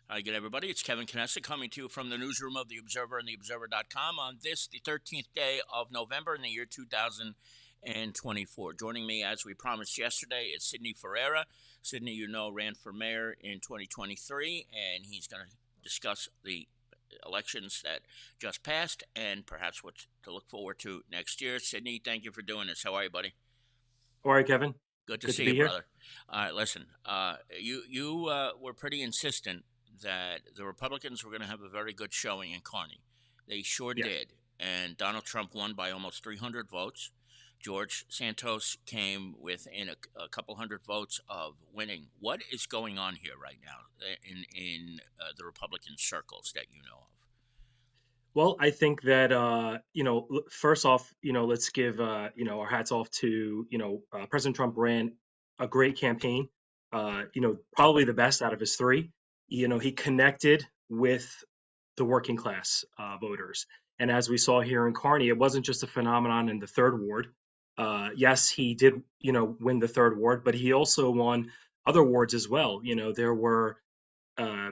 Hi, good everybody. It's Kevin Knessa coming to you from the newsroom of The Observer and TheObserver.com on this, the 13th day of November in the year 2024. Joining me, as we promised yesterday, is Sidney Ferreira. Sidney, you know, ran for mayor in 2023, and he's going to discuss the elections that just passed and perhaps what to look forward to next year. Sidney, thank you for doing this. How are you, buddy? All right, Kevin. Good to Good to see be you, here. brother. All right, listen. You were pretty insistent that the Republicans were going to have a very good showing in Kearny. They sure Yes. did, and Donald Trump won by almost 300 votes. George Santos came within a couple hundred votes of winning. What is going on here right now in the Republican circles that you know of? Well, I think that first off, let's give our hats off to President Trump ran a great campaign. Probably the best out of his three. He connected with the working class voters, and as we saw here in Kearny, it wasn't just a phenomenon in the third ward. Yes, he did win the third ward, but he also won other wards as well. There were uh,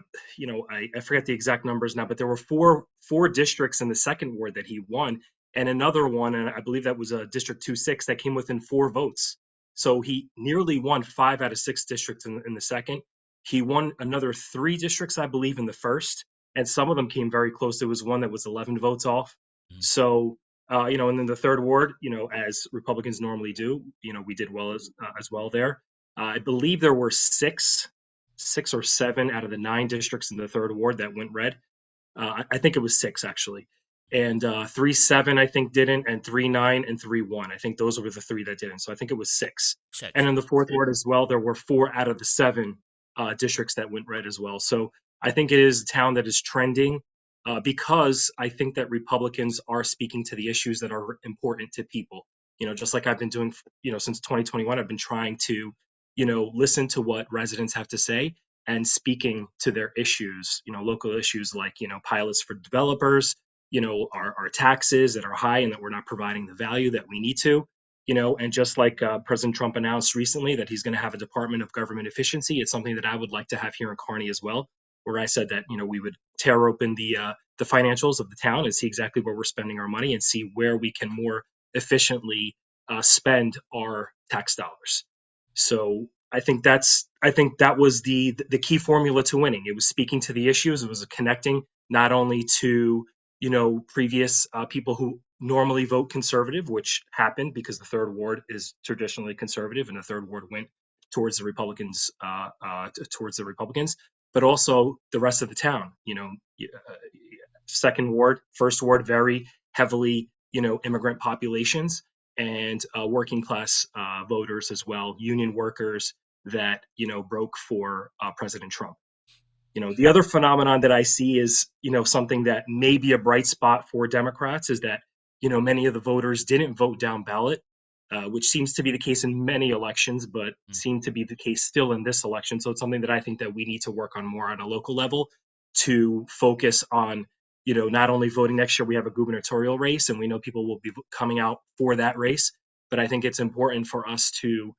I forget the exact numbers now, but there were four districts in the second ward that he won, and another one, and I believe that was a District 2-6 that came within 4 votes. So he nearly won 5 out of 6 districts in the second. He won another 3 districts, I believe, in the first, and some of them came very close. There was one that was 11 votes off. Mm. So, and then the third ward, as Republicans normally do, we did well as well there. I believe there were six or seven out of the 9 districts in the third ward that went red. I think it was six actually, and 3-7 I think didn't, and 3-9 and 3-1. I think those were the three that didn't. So I think it was six. And Six. in the fourth ward as well, there were 4 out of the 7 districts that went red as well. So I think it is a town that is trending. Because I think that Republicans are speaking to the issues that are important to people. Just like I've been doing, since 2021, I've been trying to, listen to what residents have to say and speaking to their issues, local issues like, pilots for developers, our taxes that are high and that we're not providing the value that we need to, and just like President Trump announced recently that he's going to have a Department of Government Efficiency, it's something that I would like to have here in Kearny as well, where I said that, we would tear open the financials of the town and see exactly where we're spending our money and see where we can more efficiently spend our tax dollars. So I think that was the key formula to winning. It was speaking to the issues. It was connecting not only to previous people who normally vote conservative, which happened because the third ward is traditionally conservative, and the third ward went towards the Republicans, but also the rest of the town. Second ward, first ward, very heavily immigrant populations and working class voters as well, union workers that broke for President Trump. The other phenomenon that I see is something that may be a bright spot for Democrats is that many of the voters didn't vote down ballot, which seems to be the case in many elections, but Mm. seemed to be the case still in this election. So it's something that I think that we need to work on more on a local level to focus on not only voting next year. We have a gubernatorial race, and we know people will be coming out for that race. But I think it's important for us to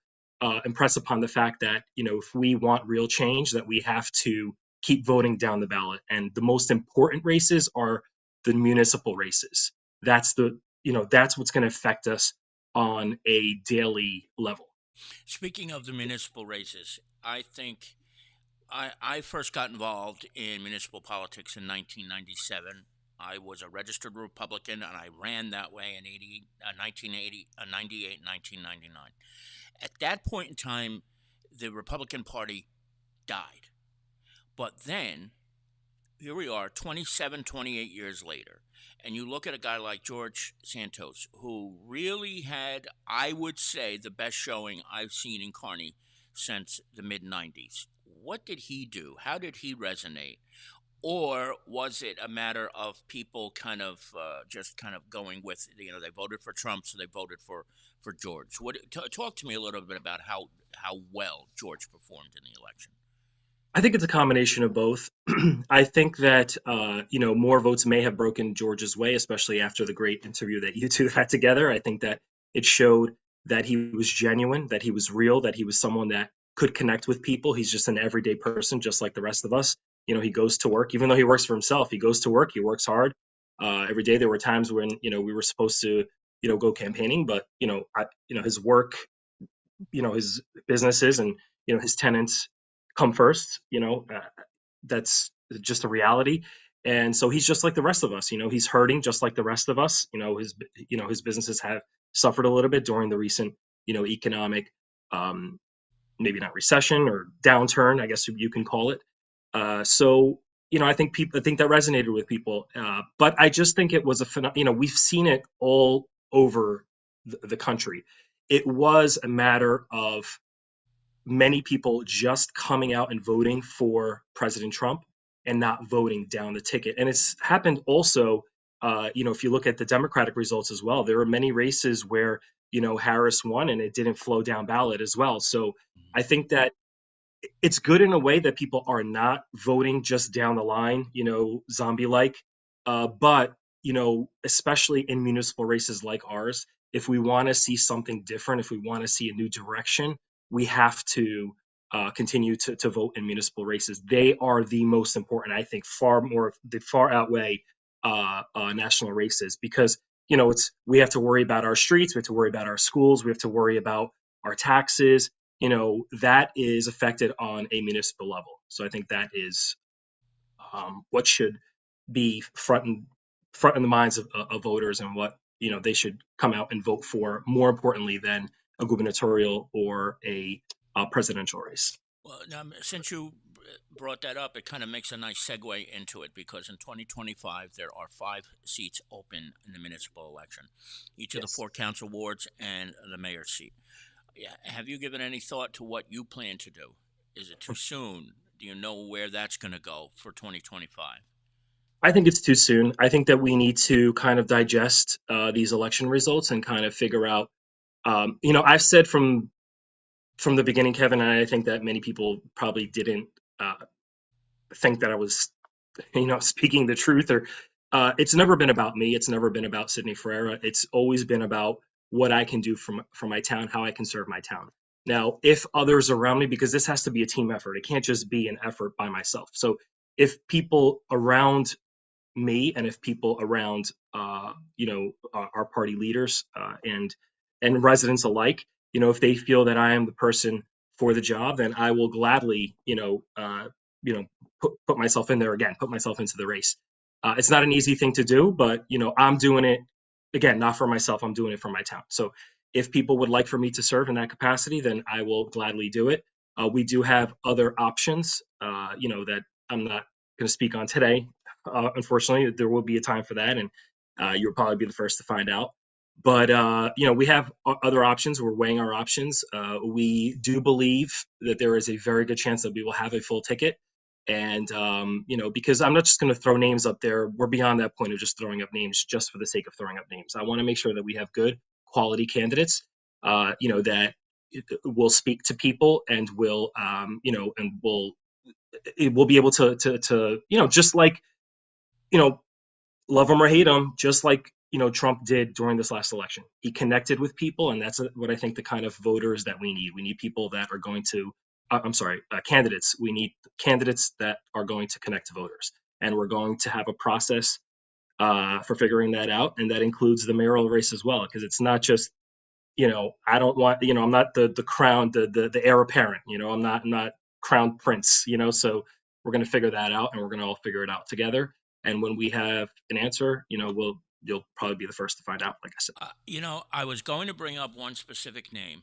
impress upon the fact that if we want real change, that we have to keep voting down the ballot. And the most important races are the municipal races. That's what's going to affect us on a daily level. Speaking of the municipal races, I think I first got involved in municipal politics in 1997. I was a registered Republican and I ran that way in 1980, 98, 1999. At that point in time, the Republican Party died. But then, here we are 27, 28 years later, and you look at a guy like George Santos, who really had, I would say, the best showing I've seen in Kearny since the mid 90s. What did he do? How did he resonate? Or was it a matter of people kind of just kind of going with, they voted for Trump, so they voted for George? Talk to me a little bit about how well George performed in the election. I think it's a combination of both. I think that more votes may have broken George's way, especially after the great interview that you two had together. I think that it showed that he was genuine, that he was real, that he was someone that could connect with people. He's just an everyday person, just like the rest of us. he goes to work, even though he works for himself. He goes to work. He works hard every day. There were times when we were supposed to go campaigning, but his work, his businesses and his tenants come first. That's just a reality. And so he's just like the rest of us. He's hurting just like the rest of us. His businesses have suffered a little bit during the recent economic, um, maybe not recession or downturn, I guess you can call it. So I think that resonated with people. But I just think it was we've seen it all over the country. It was a matter of many people just coming out and voting for President Trump and not voting down the ticket. And it's happened also, if you look at the Democratic results as well, there were many races where, Harris won and it didn't flow down ballot as well. So I think that it's good in a way that people are not voting just down the line, zombie like. But, especially in municipal races like ours, if we want to see something different, if we want to see a new direction, we have to continue to vote in municipal races. They are the most important, I think, they far outweigh national races because, we have to worry about our streets, we have to worry about our schools, we have to worry about our taxes, that is affected on a municipal level. So I think that is what should be front in the minds of voters and what they should come out and vote for. More importantly than a gubernatorial or a presidential race. Well, now, since you brought that up, it kind of makes a nice segue into it because in 2025 there are 5 seats open in the municipal election, each of the Yes. 4 council wards and the mayor's seat. Yeah, have you given any thought to what you plan to do? Is it too soon? Do you know where that's going to go for 2025? I think it's too soon. I think that we need to kind of digest these election results and kind of figure out. I've said from the beginning, Kevin, and I think that many people probably didn't uh, think that I was speaking the truth or it's never been about me. It's never been about Sidney Ferreira. It's always been about what I can do for my town, how I can serve my town. Now, if others around me, because this has to be a team effort, it can't just be an effort by myself. So if people around me and if people around our party leaders and residents alike, if they feel that I am the person for the job, then I will gladly you know put myself in there again, put myself into the race. It's not an easy thing to do, but I'm doing it again, not for myself. I'm doing it for my town. So if people would like for me to serve in that capacity, then I will gladly do it. We do have other options, that I'm not going to speak on today. Unfortunately, there will be a time for that, and you'll probably be the first to find out. But we have other options. We're weighing our options. We do believe that there is a very good chance that we will have a full ticket, and because I'm not just going to throw names up there. We're beyond that point of just throwing up names just for the sake of throwing up names. I want to make sure that we have good quality candidates. That will speak to people and will and will be able to just like you know love him or hate him, just like Trump did during this last election. He connected with people, and that's what I think the kind of voters that we need. We need people that are going to, I'm sorry, candidates. We need candidates that are going to connect to voters, and we're going to have a process for figuring that out, and that includes the mayoral race as well, because it's not just I don't want I'm not the crown the heir apparent. I'm not crown prince. So we're going to figure that out, and we're going to all figure it out together. And when we have an answer, you'll probably be the first to find out. Like I said. I was going to bring up one specific name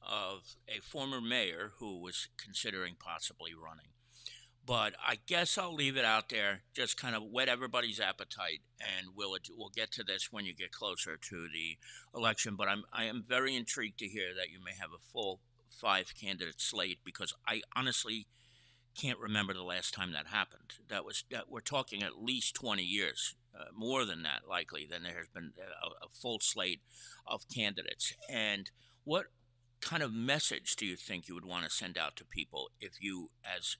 of a former mayor who was considering possibly running. But I guess I'll leave it out there, just kind of whet everybody's appetite, and we'll get to this when you get closer to the election. But I am very intrigued to hear that you may have a full 5 candidate slate because I honestly can't remember the last time that happened. That we're talking at least 20 years, more than that likely. Than there has been a full slate of candidates. And what kind of message do you think you would want to send out to people if you, as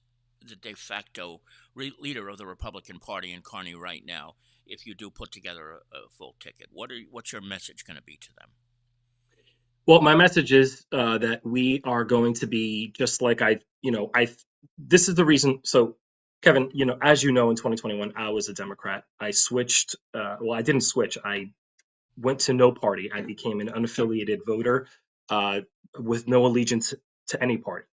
the de facto leader of the Republican Party in Kearny right now, if you do put together a full ticket? What's your message going to be to them? Well, my message is that we are going to be just like I. This is the reason. So Kevin, as you know, in 2021, I was a Democrat. I switched. Well, I didn't switch. I went to no party. I became an unaffiliated voter uh, with no allegiance to any party.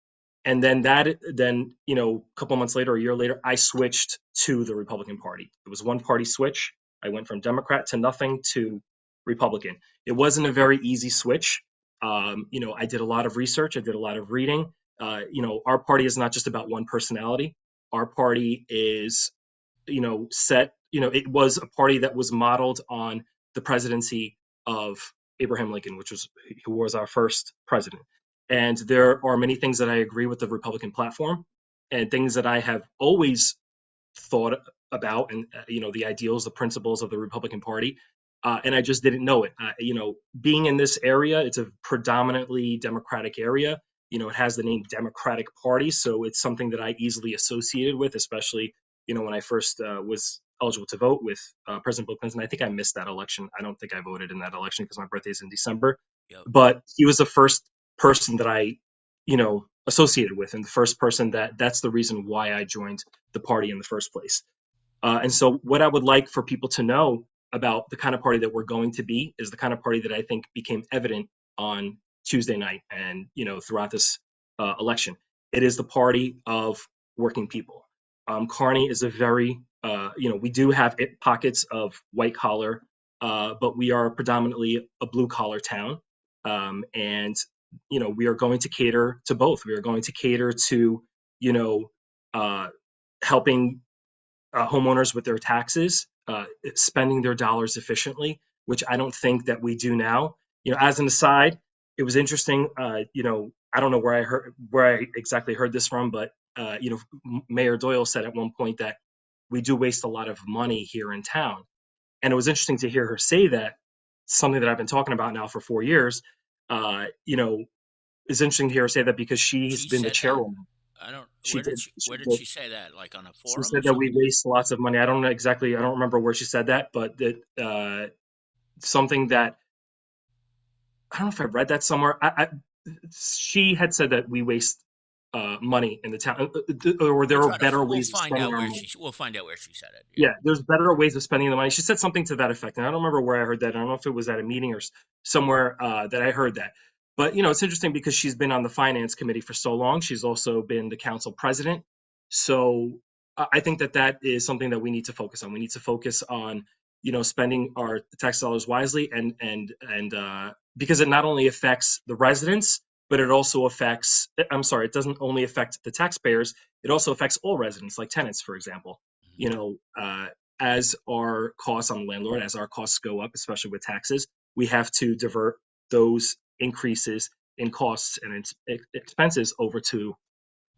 And then a couple months later, a year later, I switched to the Republican Party. It was one party switch. I went from Democrat to nothing to Republican. It wasn't a very easy switch. I did a lot of research. I did a lot of reading. Our party is not just about one personality. Our party is it was a party that was modeled on the presidency of Abraham Lincoln, who was our first president. And there are many things that I agree with the Republican platform, and things that I have always thought about, and the ideals, the principles of the Republican Party. And I just didn't know it. Being in this area, it's a predominantly Democratic area. It has the name Democratic Party, so it's something that I easily associated with, especially when I first was eligible to vote with President Bill Clinton. I think I missed that election. I don't think I voted in that election because my birthday is in December. Yep. But he was the first person that I, associated with, and the first person that's the reason why I joined the party in the first place. And so, what I would like for people to know about the kind of party that we're going to be is the kind of party that I think became evident on Tuesday night and throughout this election. It is the party of working people. Kearny is a very we do have pockets of white collar, but we are predominantly a blue collar town, and we are going to cater to both. We are going to cater to you know uh, helping homeowners with their taxes, spending their dollars efficiently, which I don't think that we do now. As an aside, it was interesting. I don't know where I exactly heard this from, but Mayor Doyle said at one point that we do waste a lot of money here in town, and it was interesting to hear her say that. Something that I've been talking about now for 4 years. It's interesting to hear her say that because she's She been the said that. chairwoman. I don't. She did. Where She did did. she say that? Like on a She forum or said that we something? waste lots of money. I don't know exactly. I don't remember where she said that, but that something that I don't know if I read that somewhere. She had said that we waste money in the town, or there are better We'll ways of find spending out our where money. we'll find out where she said it. Yeah. Yeah, there's better ways of spending the money. She said something to that effect, and I don't remember where I heard that. I don't know if it was at a meeting or somewhere that I heard that. But it's interesting because she's been on the finance committee for so long. She's also been the council president. So I think that is something that we need to focus on. We need to focus on spending our tax dollars wisely, and because it not only affects the residents, but it also affects. I'm sorry, it doesn't only affect the taxpayers. It also affects all residents, like tenants, for example. Mhm. you know, uh, as our costs on the landlord, as our costs go up, especially with taxes, we have to divert those increases in costs and expenses over to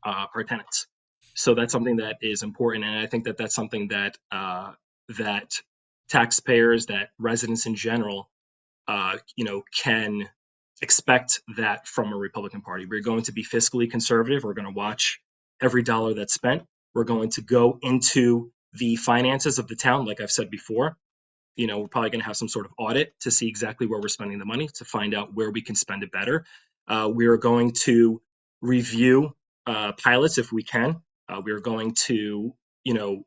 our tenants. So that's something that is important, and I think that that's something that taxpayers, that residents in general, can expect that from a Republican Party. We're going to be fiscally conservative. We're going to watch every dollar that's spent. We're going to go into the finances of the town, like I've said before. We're probably going to have some sort of audit to see exactly where we're spending the money, to find out where we can spend it better. We are going to review pilots if we can. We are going to, you know,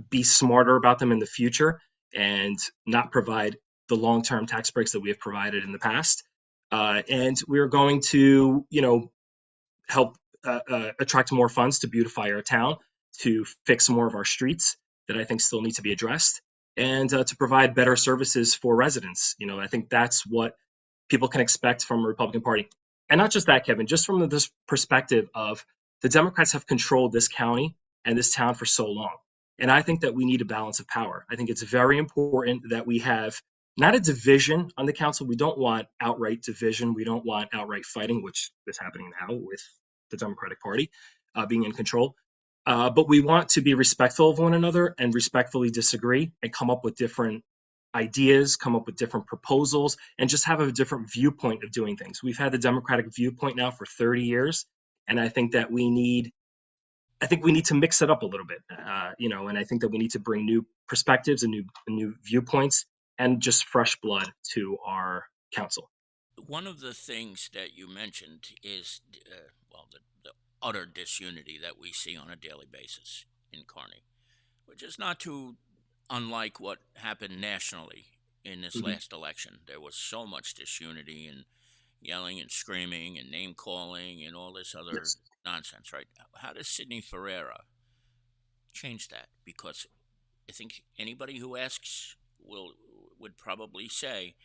be smarter about them in the future and not provide the long-term tax breaks that we have provided in the past. And we're going to, help attract more funds to beautify our town, to fix more of our streets that I think still need to be addressed, and to provide better services for residents. I think that's what people can expect from a Republican Party. And not just that, Kevin, just from this perspective of the Democrats have controlled this county and this town for so long. And I think that we need a balance of power. I think it's very important that we have not a division on the council. We don't want outright division. We don't want outright fighting, which is happening now with the Democratic Party being in control. But we want to be respectful of one another and respectfully disagree and come up with different ideas, come up with different proposals, and just have a different viewpoint of doing things. We've had the Democratic viewpoint now for 30 years, and I think we need to mix it up a little bit, and I think that we need to bring new perspectives and new viewpoints and just fresh blood to our council. One of the things that you mentioned is, well, the utter disunity that we see on a daily basis. in Kearny, which is not too unlike what happened nationally in this Mhm. last election. There was so much disunity and yelling and screaming and name calling and all this other Yes. nonsense, right? How does Sidney Ferreira change that? Because I think anybody who asks will would probably say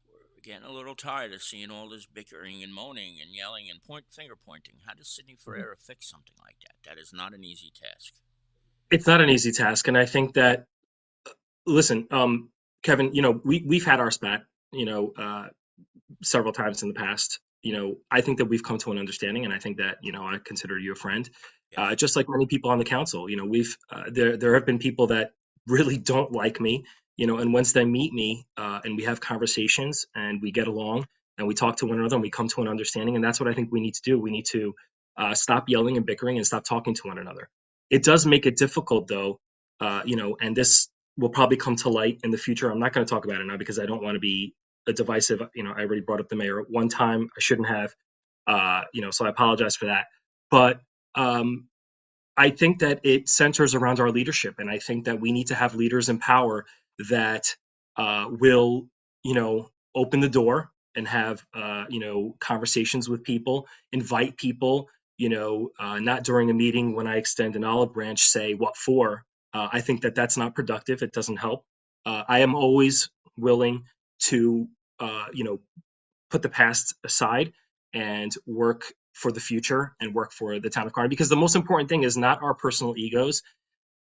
we're getting a little tired of seeing all this bickering and moaning and yelling and finger pointing. How does Sidney Mhm. Ferreira fix something like that? That is not an easy task. It's not an easy task, and I think that listen, Kevin, we've had our spat, several times in the past. I think that we've come to an understanding, and I think that I consider you a friend. Yes. Just like many people on the council, we've there have been people that really don't like me, and once they meet me and we have conversations and we get along and we talk to one another and we come to an understanding, and that's what I think we need to do. We need to stop yelling and bickering and stop talking to one another. It does make it difficult, though, and this will probably come to light in the future. I'm not going to talk about it now because I don't want to be a divisive. I already brought up the mayor at one time. I shouldn't have. So I apologize for that. But um, I think that it centers around our leadership, and I think that we need to have leaders in power that will, open the door and have, conversations with people, invite people. Not during a meeting when I extend an olive branch, say what for. I think that that's not productive. It doesn't help. I am always willing to, put the past aside and work for the future and work for the town of Kearney, because the most important thing is not our personal egos.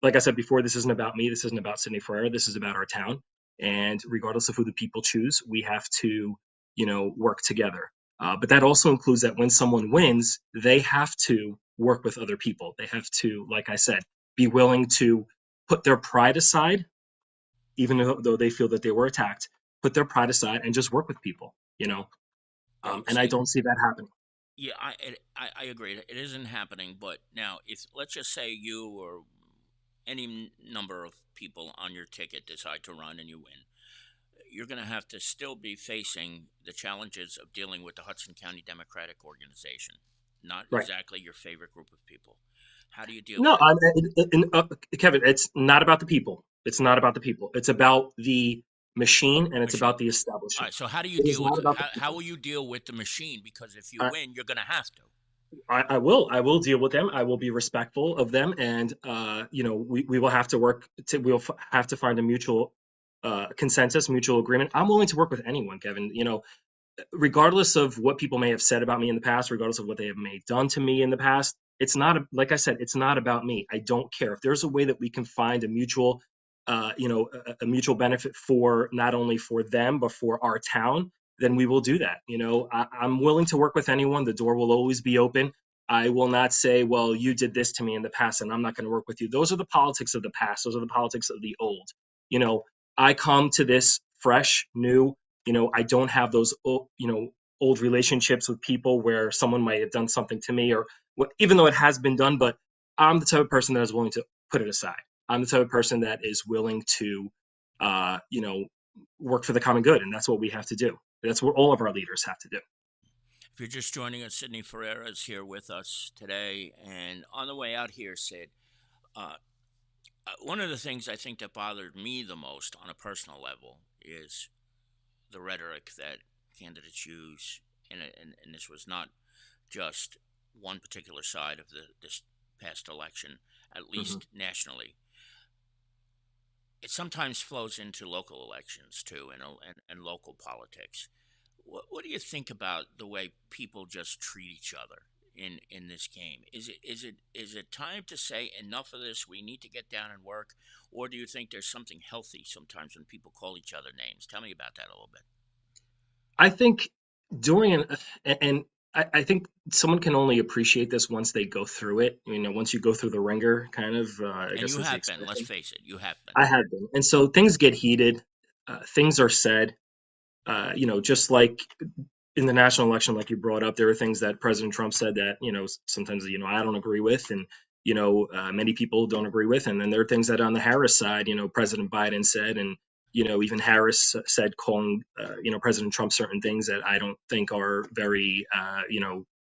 Like I said before, this isn't about me. This isn't about Sidney Ferreira. This is about our town. And regardless of who the people choose, we have to, work together. But that also includes that when someone wins, they have to work with other people. They have to, like I said, be willing to put their pride aside, even though they feel that they were attacked, put their pride aside and just work with people. Right. And I See, don't see that happening. yeah, I agree. It isn't happening. But now, if let's just say you or any number of people on your ticket decide to run and you win, you're going to have to still be facing the challenges of dealing with the Hudson County Democratic Organization. Not Right. exactly your favorite group of people. How do you deal with No, that? Kevin, it's not about the people. It's Right. not about the people. It's about the machine and The it's about machine. the All right. establishment. So how do you It is deal with not it? about the How people. will you deal with the machine? Because if you I, win, you're going to have to. I will. I will deal with them. I will be respectful of them, and we will have to work. We'll have to find a mutual consensus, mutual agreement. I'm willing to work with anyone, Kevin. Regardless of what people may have said about me in the past, regardless of what they have may have done to me in the past, it's not like I said, it's not about me. I don't care if there's a way that we can find a mutual, a mutual benefit for not only for them but for our town. Then we will do that. I'm willing to work with anyone. The door will always be open. I will not say, well, you did this to me in the past, and I'm not going to work with you. Those are the politics of the past. Those are the politics of the old. You know, I come to this fresh, new. I don't have those old relationships with people where someone might have done something to me or what, even though it has been done. But I'm the type of person that is willing to put it aside. I'm the type of person that is willing to uh, you know work for the common good, and that's what we have to do. That's what all of our leaders have to do. If you're just joining us, Sydney Ferreira is here with us today. And on the way out here, Sid, uh, one of the things I think that bothered me the most on a personal level is the rhetoric that candidates use. And this was not just one particular side of this past election, at Mhm. least nationally. It sometimes flows into local elections too, and local politics. What do you think about the way people just treat each other in this game? Is it time to say enough of this? We need to get down and work, or do you think there's something healthy sometimes when people call each other names? Tell me about that a little bit. I think doing an and I think someone can only appreciate this once they go through it. Once you go through the ringer, kind of, I And guess you is the have been. Let's expression. face it, you have been. I have been. And so things get heated, things are said, just like in the national election, like you brought up, there are things that President Trump said that, sometimes, I don't agree with, and, many people don't agree with. And then there are things that on the Harris side, President Biden said, and, even Harris said, calling, President Trump certain things that I don't think are very,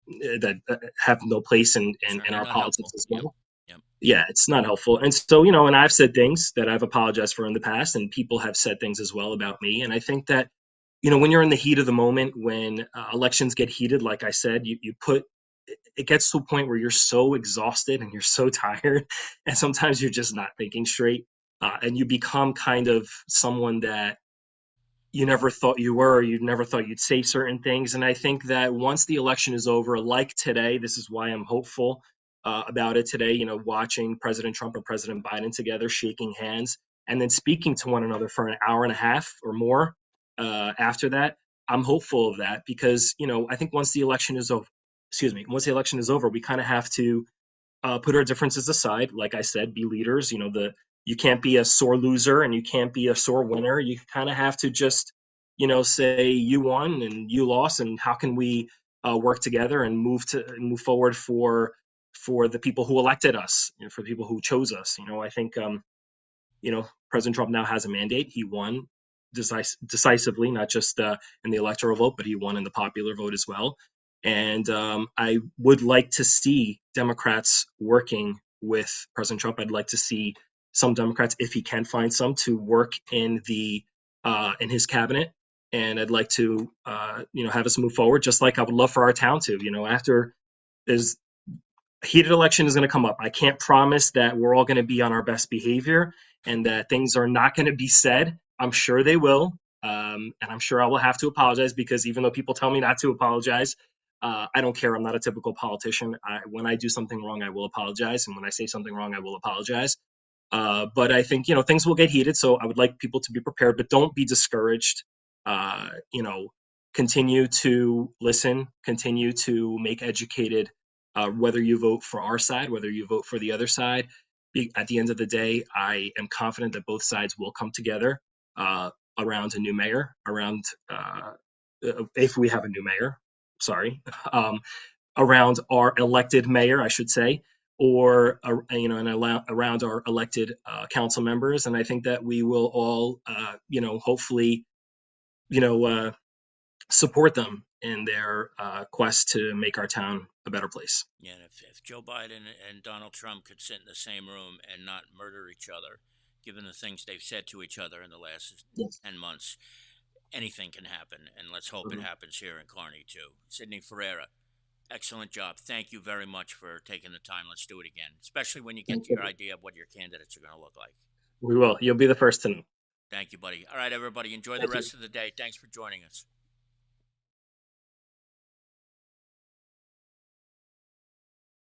that have no place in Certainly our not politics helpful. as Yep. well. Yep. Yeah, it's not helpful. And so, you know, and I've said things that I've apologized for in the past, and people have said things as well about me. And I think that, you know, when you're in the heat of the moment, when elections get heated, like I said, you put it gets to a point where you're so exhausted and you're so tired, and sometimes you're just not thinking straight, and you become kind of someone that you never thought you were, you never thought you'd say certain things. And I think that once the election is over, like today, this is why I'm hopeful about it today, you know, watching President Trump and President Biden together, shaking hands, and then speaking to one another for an hour and a half or more after that. I'm hopeful of that because, you know, I think once the election is over, excuse me, once the election is over, we kind of have to put our differences aside. Like I said, be leaders. You know, you can't be a sore loser and you can't be a sore winner. You kind of have to just, you know, say you won and you lost, and how can we work together and move forward for the people who elected us, you know, for the people who chose us. You know, I think you know, President Trump now has a mandate. He won decisively, not just in the electoral vote, but he won in the popular vote as well. And I would like to see Democrats working with President Trump. I'd like to see some Democrats, if he can find some, to work in his cabinet. And I'd like to, you know, have us move forward, just like I would love for our town to. You know, after there's heated election is going to come up. I can't promise that we're all going to be on our best behavior and that things are not going to be said. I'm sure they will. And I'm sure I will have to apologize because even though people tell me not to apologize, I don't care. I'm not a typical politician. When I do something wrong, I will apologize. And when I say something wrong, I will apologize. But I think, you know, things will get heated. So I would like people to be prepared, but don't be discouraged. You know, continue to listen, continue to make educated, whether you vote for our side, whether you vote for the other side. At the end of the day, I am confident that both sides will come together uh, around a new mayor, around if we have a new mayor, sorry, um, around our elected mayor, I should say, or you know, and around our elected council members. And I think that we will all, you know, hopefully, you know, support them in their quest to make our town a better place. Yeah, and if Joe Biden and Donald Trump could sit in the same room and not murder each other, given the things they've said to each other in the last Yes. 10 months, anything can happen. And let's hope it Mhm. happens here in Kearny, too. Sydney Ferreira, excellent job. Thank you very much for taking the time. Let's do it again, especially when you get your idea of what your candidates are going to look like. We will. You'll be the first to know. Thank you, buddy. All right, everybody, enjoy the Thank you. rest of the day. Thanks for joining us.